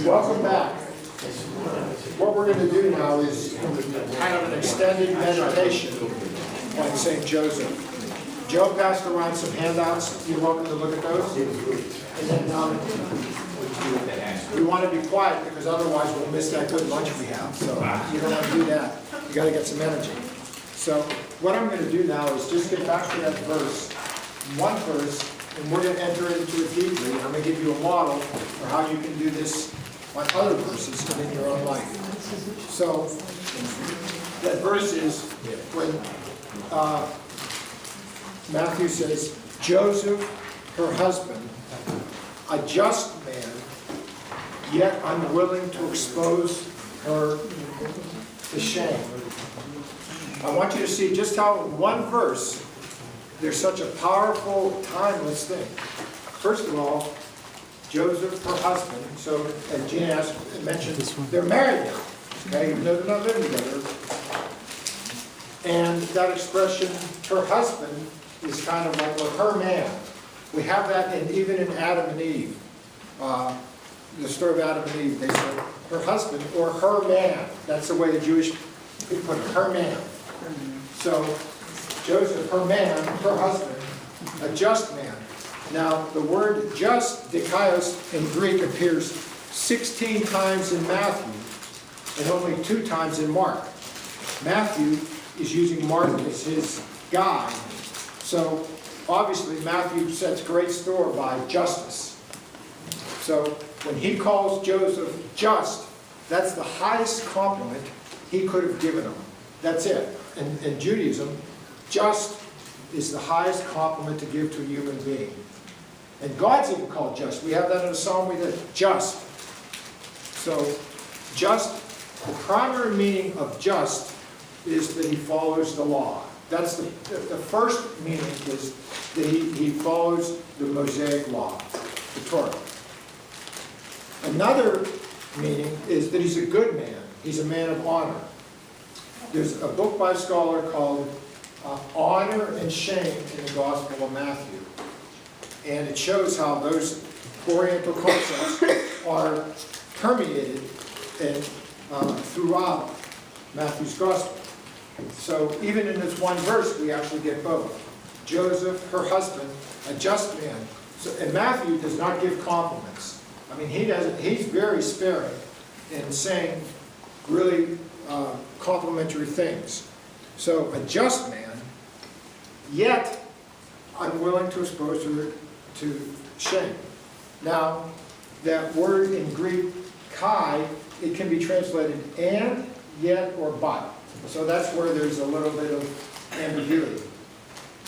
Welcome back. What we're going to do now is kind of an extended meditation on St. Joseph. Joe passed around some handouts. You're welcome to look at those. And then we want to be quiet because otherwise we'll miss that good lunch we have. So you don't want to do that. You got to get some energy. So what I'm going to do now is just get back to that verse, one verse, and we're going to enter into it deeply. I'm going to give you a model for how you can do this on other verses and in your own life. So that verse is when Matthew says, Joseph, her husband, a just man, yet unwilling to expose her to shame. I want you to see just how in one verse there's such a powerful, timeless thing. First of all, Joseph, her husband, so as Gina mentioned, they're married now, okay, even though they're not living together. And that expression, her husband, is kind of like, well, her man. We have that even in Adam and Eve. The story of Adam and Eve, they said her husband or her man. That's the way the Jewish people put it, her man. So Joseph, her man, her husband, a just man. Now, the word just, dikaios, in Greek appears 16 times in Matthew and only 2 times in Mark. Matthew is using Mark as his guide. So, obviously, Matthew sets great store by justice. So, when he calls Joseph just, that's the highest compliment he could have given him. That's it. In Judaism, just is the highest compliment to give to a human being. And God's even called just. We have that in a psalm we did, just. So, just, the primary meaning of just is that he follows the law. That's the first meaning is that he follows the Mosaic law, the Torah. Another meaning is that he's a good man. He's a man of honor. There's a book by a scholar called Honor and Shame in the Gospel of Matthew. And it shows how those Oriental concepts are permeated throughout Matthew's Gospel. So even in this one verse, we actually get both. Joseph, her husband, a just man. So, and Matthew does not give compliments. I mean, he's very sparing in saying really complimentary things. So a just man, yet unwilling to expose her to shame. Now, that word in Greek, kai, it can be translated and, yet, or but. So that's where there's a little bit of ambiguity.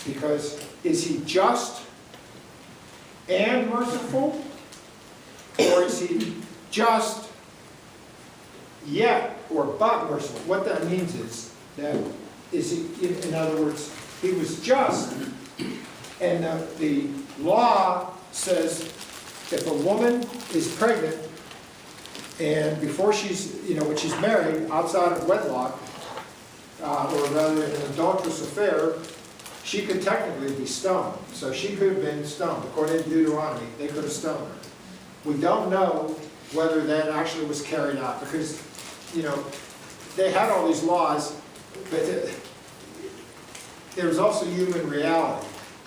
Because is he just and merciful? Or is he just yet or but merciful? What that means is that in other words, he was just, and the law says if a woman is pregnant and before she's, when she's married outside of wedlock, or rather in an adulterous affair, she could technically be stoned. So she could have been stoned. According to Deuteronomy, they could have stoned her. We don't know whether that actually was carried out because, they had all these laws, but there was also human reality.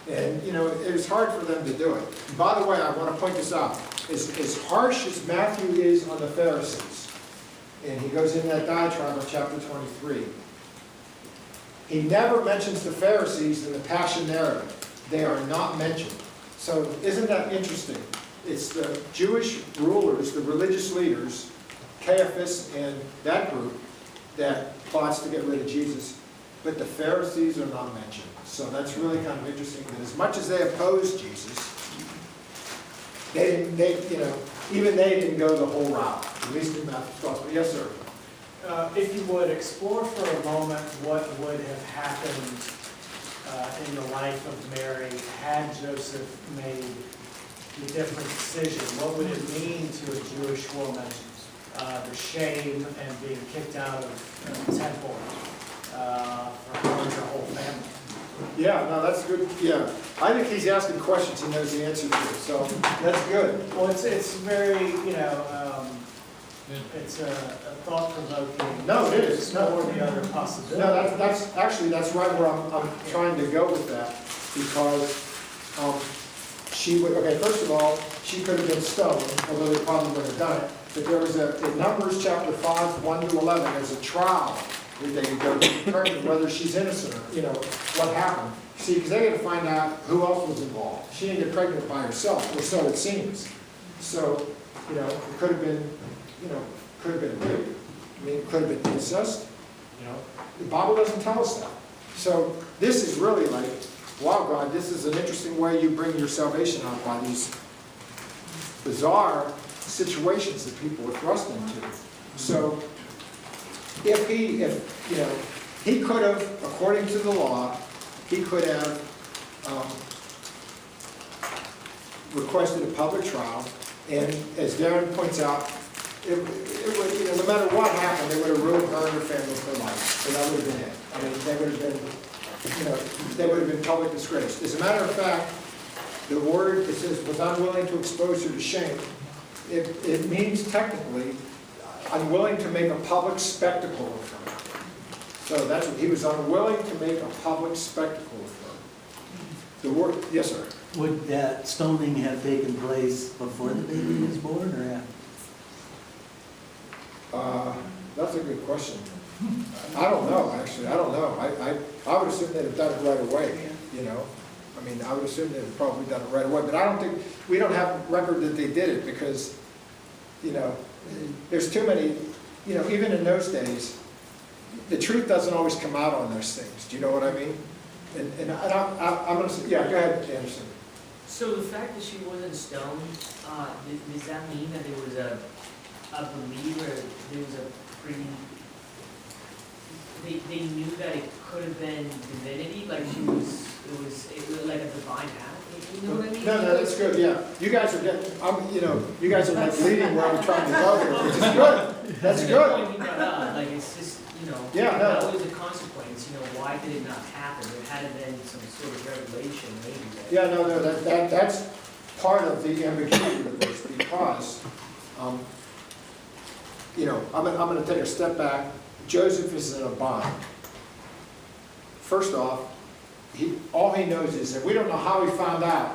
And, it was hard for them to do it. And by the way, I want to point this out. As harsh as Matthew is on the Pharisees, and he goes in that diatribe of chapter 23, he never mentions the Pharisees in the Passion narrative. They are not mentioned. So isn't that interesting? It's the Jewish rulers, the religious leaders, Caiaphas and that group, that plots to get rid of Jesus. But the Pharisees are not mentioned. So that's really kind of interesting that as much as they opposed Jesus, even they didn't go the whole route, at least in Matthew's Gospel. Yes, sir? If you would, explore for a moment what would have happened in the life of Mary had Joseph made a different decision. What would it mean to a Jewish woman, the shame and being kicked out of the temple for her and her whole family? Yeah, no, that's good, yeah. I think he's asking questions he knows the answer to, so that's good. Well, it's very, it's a thought-provoking. No, it is. No, or the other possibility. No, that's actually, that's right where I'm trying to go with that, because she would, okay, first of all, she could have been stoned, although they probably wouldn't have done it, but there was in Numbers chapter 5, 1 to 11, there's a trial where they could go to determine whether she's innocent or, what happened. See, because they got to find out who else was involved. She didn't get pregnant by herself, or so it seems. So, it could have been, could have been rape. I mean, it could have been incest. The Bible doesn't tell us that. So this is really like, wow, God, this is an interesting way you bring your salvation out by these bizarre situations that people are thrust into. So if he could have, according to the law, he could have requested a public trial, and as Darren points out, it would, no matter what happened, they would have ruined her and her family for life. So that would have been it. I mean, they would have been, they would have been public disgrace. As a matter of fact, the word, it says, was unwilling to expose her to shame. It means technically, unwilling to make a public spectacle of her. So that's what, he was unwilling to make a public spectacle of her. The word, yes, sir? Would that stoning have taken place before the baby was born or after? That's a good question. I don't know, actually. I don't know. I would assume they'd have done it right away, I mean, I would assume they'd have probably done it right away. But I don't think, we don't have record that they did it because, there's too many, even in those days, the truth doesn't always come out on those things. Do you know what I mean? And I'm going to say, yeah, go ahead, Anderson. So the fact that she wasn't stoned, does that mean that there was a believer, there was a they knew that it could have been divinity, like it was like a divine act, you know what I mean? No, that's good, yeah. You guys are getting, you guys are like leading where I'm trying to go here, which is good. That's good. Like it's just, Yeah, no. that was a consequence, why did it not happen? There had been some sort of revelation maybe. Yeah, no, that's part of the ambiguity of this, because, I'm going to take a step back. Joseph is in a bind. First off, all he knows is that we don't know how he found out.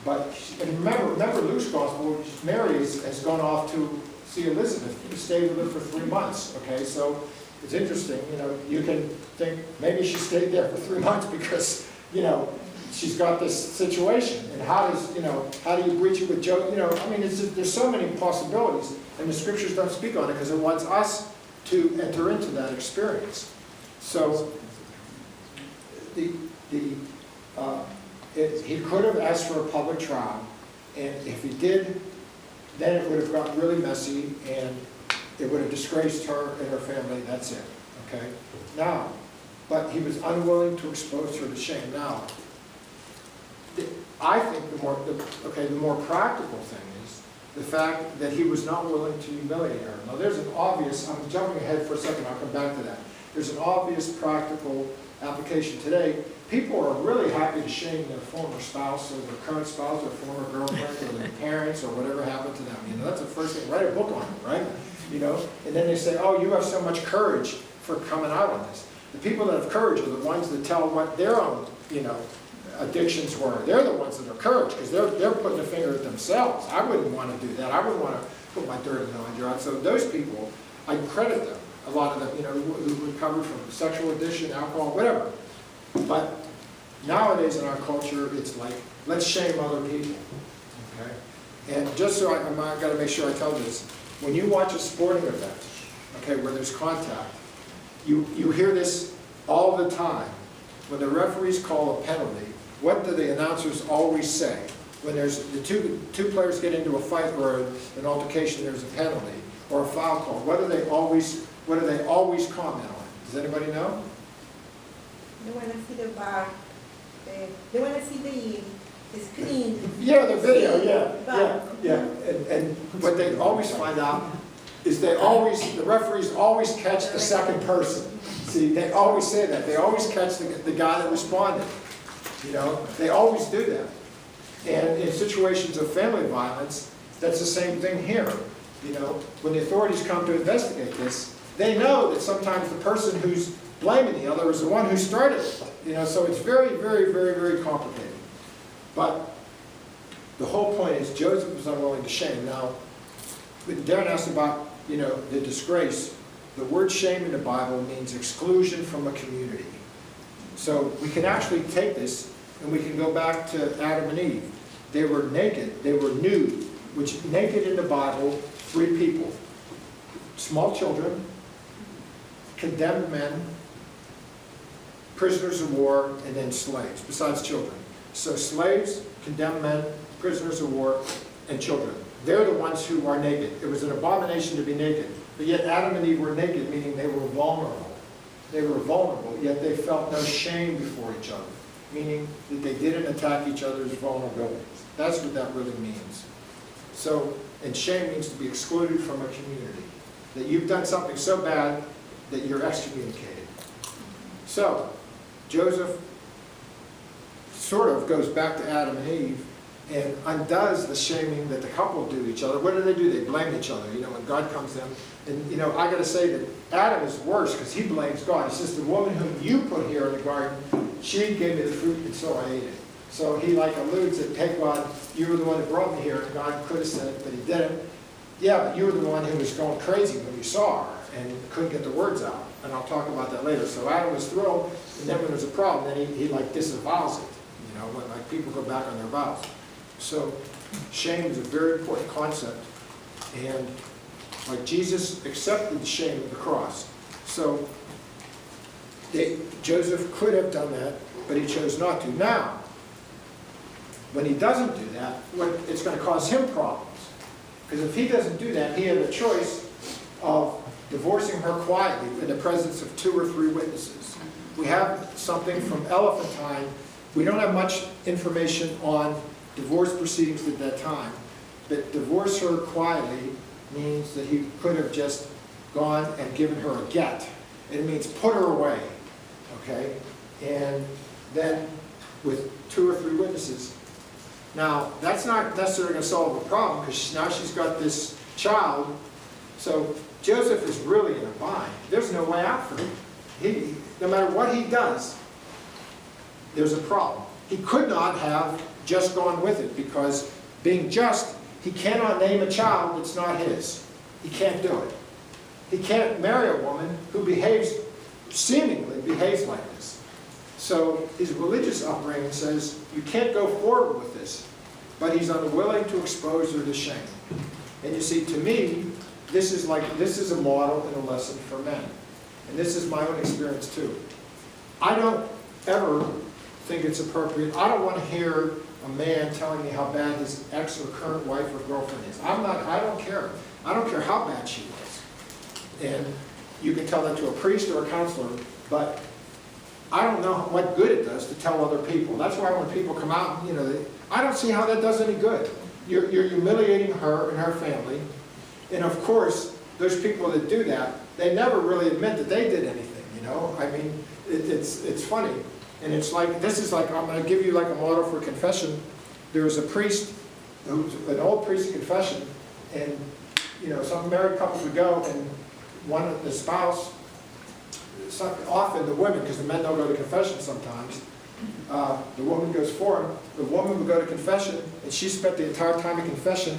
But and remember Luke's gospel, Mary has gone off to see Elizabeth. He stayed with her for 3 months. Okay, so it's interesting. You can think maybe she stayed there for 3 months because she's got this situation. And how do you breach it with Joe? I mean, there's so many possibilities, and the scriptures don't speak on it because it wants us to enter into that experience. So he could have asked for a public trial, and if he did, then it would have gotten really messy, and it would have disgraced her and her family. That's it. Okay. Now, but he was unwilling to expose her to shame. Now, I think the more practical thing is the fact that he was not willing to humiliate her. Now there's an obvious, I'm jumping ahead for a second, I'll come back to that. There's an obvious practical application today. People are really happy to shame their former spouse or their current spouse or former girlfriend or their parents or whatever happened to them. That's the first thing, write a book on it, right? And then they say, oh, you have so much courage for coming out on this. The people that have courage are the ones that tell what their own, addictions were. They're the ones that are courage because they're putting a finger at themselves. I wouldn't want to do that. I wouldn't want to put my dirt in the laundry. So those people, I credit them. A lot of them, who recovered from sexual addiction, alcohol, whatever. But nowadays in our culture, it's like, let's shame other people. Okay? And just so I've got to make sure I tell this, when you watch a sporting event, okay, where there's contact, you hear this all the time. When the referees call a penalty, what do the announcers always say? When there's the two players get into a fight or an altercation, there's a penalty or a foul call. What do they always comment on? Does anybody know? They want to see the bar. They want to see the screen. Yeah, the video. Yeah. And what they always find out is the referees always catch the second person. See, they always say that. They always catch the guy that responded. You know, they always do that. And in situations of family violence, that's the same thing here. You know, when the authorities come to investigate this, they know that sometimes the person who's blaming the other is the one who started it. You know, so it's very, very, very, very complicated. But the whole point is Joseph was unwilling to shame. Now, when Darren asked about, you know, the disgrace, the word shame in the Bible means exclusion from a community. So we can actually take this and we can go back to Adam and Eve. They were naked, they were nude, which naked in the Bible, 3 people. Small children, condemned men, prisoners of war, and then slaves, besides children. So slaves, condemned men, prisoners of war, and children. They're the ones who are naked. It was an abomination to be naked. But yet Adam and Eve were naked, meaning they were vulnerable. They were vulnerable, yet they felt no shame before each other, meaning that they didn't attack each other's vulnerabilities. That's what that really means. So, and shame means to be excluded from a community. That you've done something so bad that you're excommunicated. So, Joseph sort of goes back to Adam and Eve and undoes the shaming that the couple do to each other. What do? They blame each other, you know, when God comes to them. And, you know, I got to say that Adam is worse because he blames God. He says, the woman whom you put here in the garden, she gave me the fruit and so I ate it. So he like alludes that, hey God, you were the one that brought me here. And God could have said it, but he didn't. Yeah, but you were the one who was going crazy when you saw her and couldn't get the words out. And I'll talk about that later. So Adam was thrilled, and then when there's a problem, then he like disavows it. You know, when like people go back on their vows. So shame is a very important concept. And like Jesus accepted the shame of the cross. So Joseph could have done that, but he chose not to. Now, when he doesn't do that, it's going to cause him problems. Because if he doesn't do that, he had a choice of divorcing her quietly in the presence of 2 or 3 witnesses. We have something from Elephantine. We don't have much information on divorce proceedings at that time, but divorce her quietly means that he could have just gone and given her a get. It means put her away, okay? And then with 2 or 3 witnesses. Now, that's not necessarily going to solve the problem because now she's got this child. So Joseph is really in a bind. There's no way out for him. No matter what he does, there's a problem. He could not have just gone with it because being just, he cannot name a child that's not his. He can't do it. He can't marry a woman who seemingly behaves like this. So his religious upbringing says, you can't go forward with this. But he's unwilling to expose her to shame. And you see, to me, this is a model and a lesson for men. And this is my own experience too. I don't ever think it's appropriate. I don't want to hear a man telling me how bad his ex or current wife or girlfriend is. I don't care. I don't care how bad she was. And you can tell that to a priest or a counselor, but I don't know what good it does to tell other people. That's why when people come out, you know, I don't see how that does any good. You're humiliating her and her family. And of course, those people that do that, they never really admit that they did anything, you know? I mean, it's funny. And it's like, this is like, I'm going to give you like a model for confession. There was a priest, who's an old priest of confession, and, you know, some married couples would go, and the spouse, often the women, because the men don't go to confession sometimes, the woman goes for him. The woman would go to confession, and she spent the entire time of confession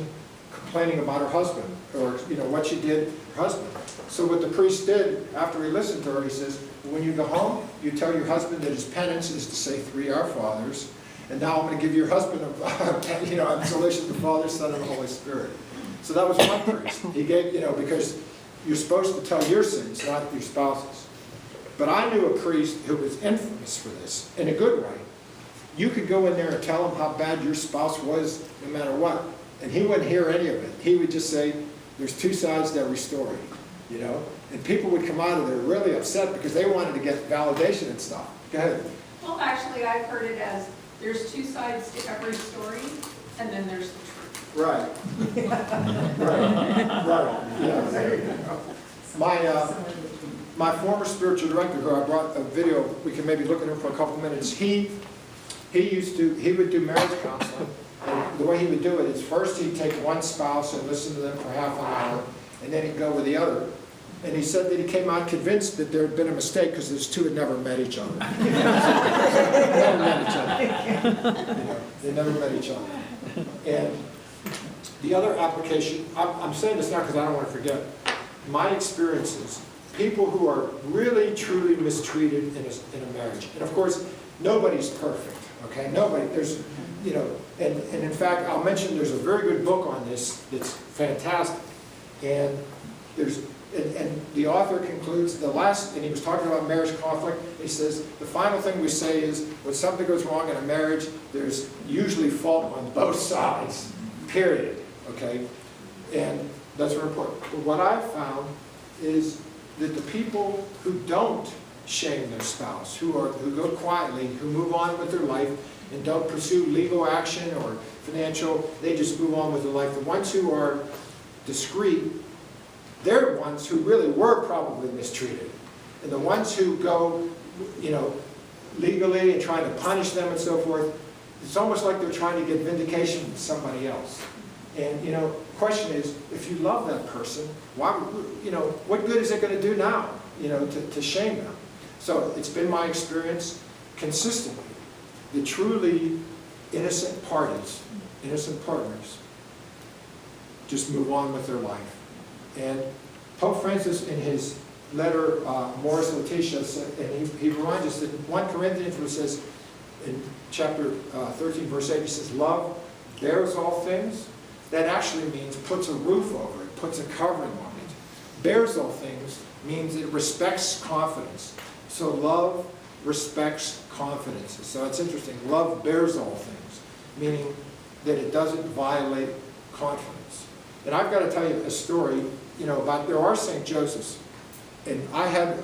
complaining about her husband, or, you know, what she did to her husband. So what the priest did, after he listened to her, he says, when you go home, you tell your husband that his penance is to say 3 Our Fathers, and now I'm going to give your husband a, you know, absolution of the Father, Son, and the Holy Spirit. So that was one priest. He gave, you know, because you're supposed to tell your sins, not your spouse's. But I knew a priest who was infamous for this, in a good way. You could go in there and tell him how bad your spouse was, no matter what, and he wouldn't hear any of it. He would just say, there's 2 sides to every story, you know? And people would come out of there really upset because they wanted to get validation and stuff. Go ahead. Well, actually, I've heard it as, there's 2 sides to every story, and then there's the truth. Right. Right. Yeah. my former spiritual director, who I brought a video, we can maybe look at him for a couple of minutes, he would do marriage counseling. And the way he would do it is first he'd take one spouse and listen to them for half an hour, and then he'd go with the other. And he said that he came out convinced that there had been a mistake because those two had never met each other. Never met each other. You know, they never met each other. And the other application, I'm saying this now because I don't want to forget, my experiences, people who are really, truly mistreated in a marriage. And of course, nobody's perfect, okay? Nobody, there's, you know, and in fact, I'll mention there's a very good book on this that's fantastic. And there's, and the author concludes the last, and he was talking about marriage conflict, he says, the final thing we say is, when something goes wrong in a marriage, there's usually fault on both sides, period, okay? And that's very important. But what I've found is that the people who don't shame their spouse, who go quietly, who move on with their life, and don't pursue legal action or financial, they just move on with their life. The ones who are discreet, they're the ones who really were probably mistreated. And the ones who go, you know, legally and try to punish them and so forth, it's almost like they're trying to get vindication from somebody else. And, you know, the question is, if you love that person, why, you know, what good is it going to do now, you know, to shame them? So it's been my experience consistently that truly innocent parties, innocent partners, just move on with their life. And Pope Francis, in his letter, Moris Laetitia, and he reminds us that 1 Corinthians, which says in chapter 13, verse 8, he says, love bears all things. That actually means puts a roof over it, puts a covering on it. Bears all things means it respects confidence. So love respects confidence. So it's interesting. Love bears all things, meaning that it doesn't violate confidence. And I've got to tell you a story, you know, about, there are St. Josephs. And I had,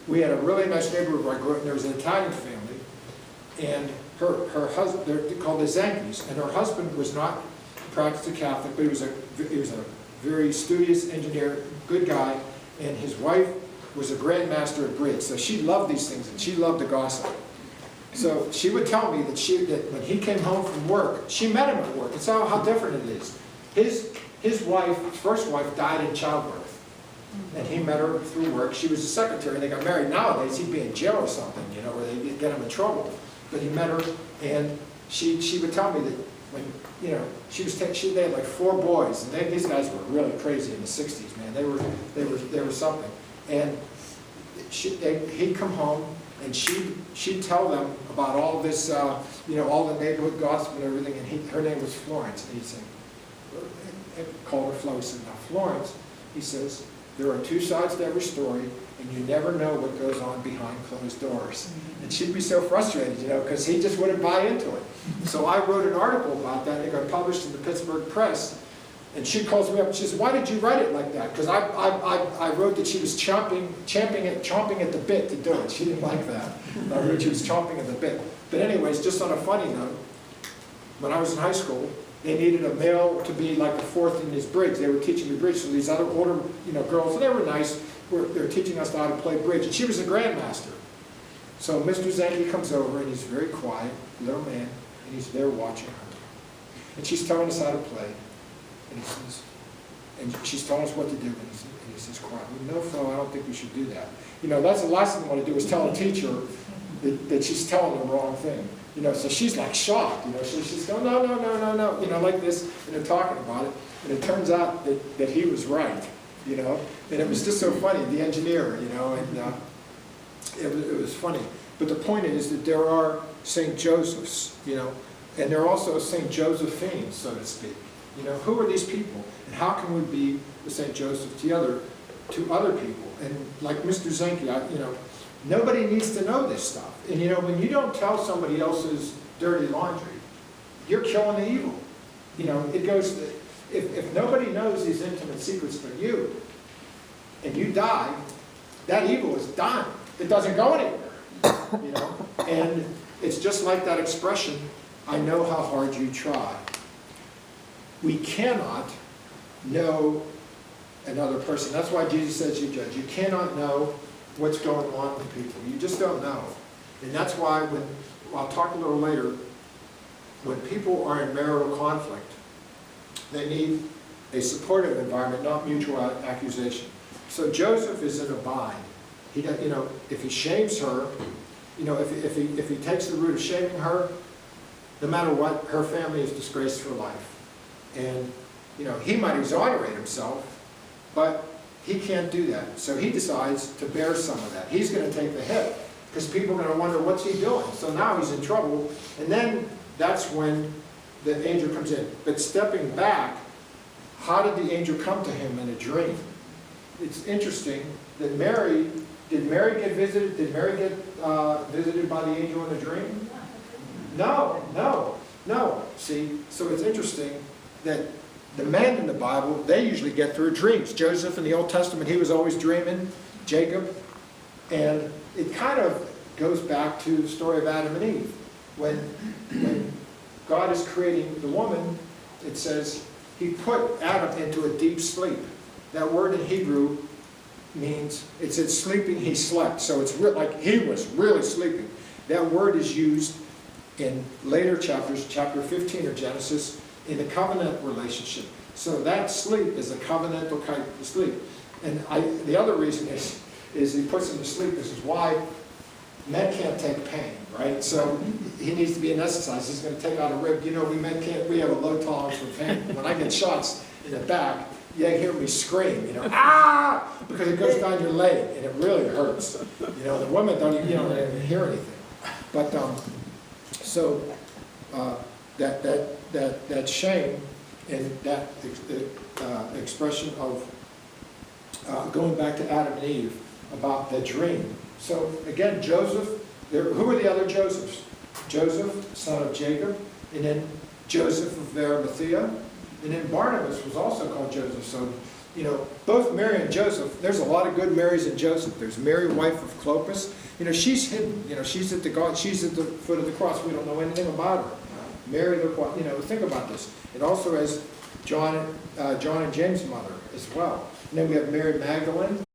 we had a really nice neighborhood where I grew up, and there was an Italian family, and her husband, they're called the Zankis, and her husband was not practiced a Catholic, but he was a very studious engineer, good guy, and his wife was a grandmaster at bridge, so she loved these things, and she loved to gossip. So she would tell me that when he came home from work, she met him at work. It's how different it is. His wife, his first wife, died in childbirth, and he met her through work. She was a secretary, and they got married. Nowadays, he'd be in jail or something, you know, where they get him in trouble. But he met her, and she would tell me that when, you know, they had like 4 boys, and these guys were really crazy in the 60s, man. They were something. And he'd come home, and she'd tell them about all this, you know, all the neighborhood gossip and everything. And her name was Florence, and he'd say, called her Flo. He said, now Florence, he says, there are 2 sides to every story, and you never know what goes on behind closed doors. And she'd be so frustrated, you know, because he just wouldn't buy into it. So I wrote an article about that, and it got published in the Pittsburgh Press. And she calls me up and she says, why did you write it like that? Because I wrote that she was chomping at the bit to do it. She didn't like that. I wrote she was chomping at the bit. But anyways, just on a funny note, when I was in high school, they needed a male to be like the 4th in his bridge. They were teaching me bridge. So these other older, you know, girls, and they were nice, they were teaching us how to play bridge. And she was a grandmaster. So Mr. Zanke comes over, and he's very quiet, little man, and he's there watching her. And she's telling us how to play. And he says, and she's telling us what to do, and he says, quiet. No, Flo, I don't think we should do that. You know, that's the last thing I want to do is tell a teacher that she's telling the wrong thing. You know, so she's like shocked. You know, she's going, no, you know, like this, and they're talking about it. And it turns out that he was right. You know, and it was just so funny. The engineer, you know, and it was funny. But the point is that there are St. Josephs, you know, and there are also St. Josephines, so to speak. You know, who are these people, and how can we be the St. Joseph to other people? And like Mr. Zanke, you know, nobody needs to know this stuff. And you know, when you don't tell somebody else's dirty laundry, you're killing the evil. You know, it goes. If nobody knows these intimate secrets but you, and you die, that evil is done. It doesn't go anywhere. You know, and it's just like that expression, I know how hard you try. We cannot know another person. That's why Jesus says you judge. You cannot know what's going on with people. You just don't know. And that's why when, I'll talk a little later, when people are in marital conflict, they need a supportive environment, not mutual accusation. So Joseph is in a bind. He, if he shames her, if he takes the route of shaming her, no matter what, her family is disgraced for life. And, he might exonerate himself, but he can't do that. So he decides to bear some of that. He's going to take the hit, because people are going to wonder, what's he doing? So now he's in trouble. And then that's when the angel comes in. But stepping back, how did the angel come to him in a dream? It's interesting that did Mary get visited? Did Mary get visited by the angel in a dream? No. See, so it's interesting that the men in the Bible, they usually get through dreams. Joseph in the Old Testament, he was always dreaming. Jacob. And it kind of goes back to the story of Adam and Eve. When God is creating the woman, it says he put Adam into a deep sleep. That word in Hebrew means, it said sleeping, he slept. So it's like he was really sleeping. That word is used in later chapters, chapter 15 of Genesis, in a covenant relationship. So that sleep is a covenantal kind of sleep. And the other reason is he puts him to sleep. This is why men can't take pain, right? So he needs to be anesthetized. He's going to take out a rib. We men can't, we have a low tolerance for pain. When I get shots in the back, you hear me scream, ah! Because it goes down your leg, and it really hurts. The women don't even hear anything. But, so, that shame and that expression of going back to Adam and Eve about the dream. So again, Joseph, who are the other Josephs? Joseph, son of Jacob, and then Joseph of Arimathea, and then Barnabas was also called Joseph. So, both Mary and Joseph, there's a lot of good Marys and Joseph. There's Mary, wife of Clopas. She's hidden. She's at the foot of the cross. We don't know anything about her. Mary, think about this. It also has John and James' mother as well. And then we have Mary Magdalene.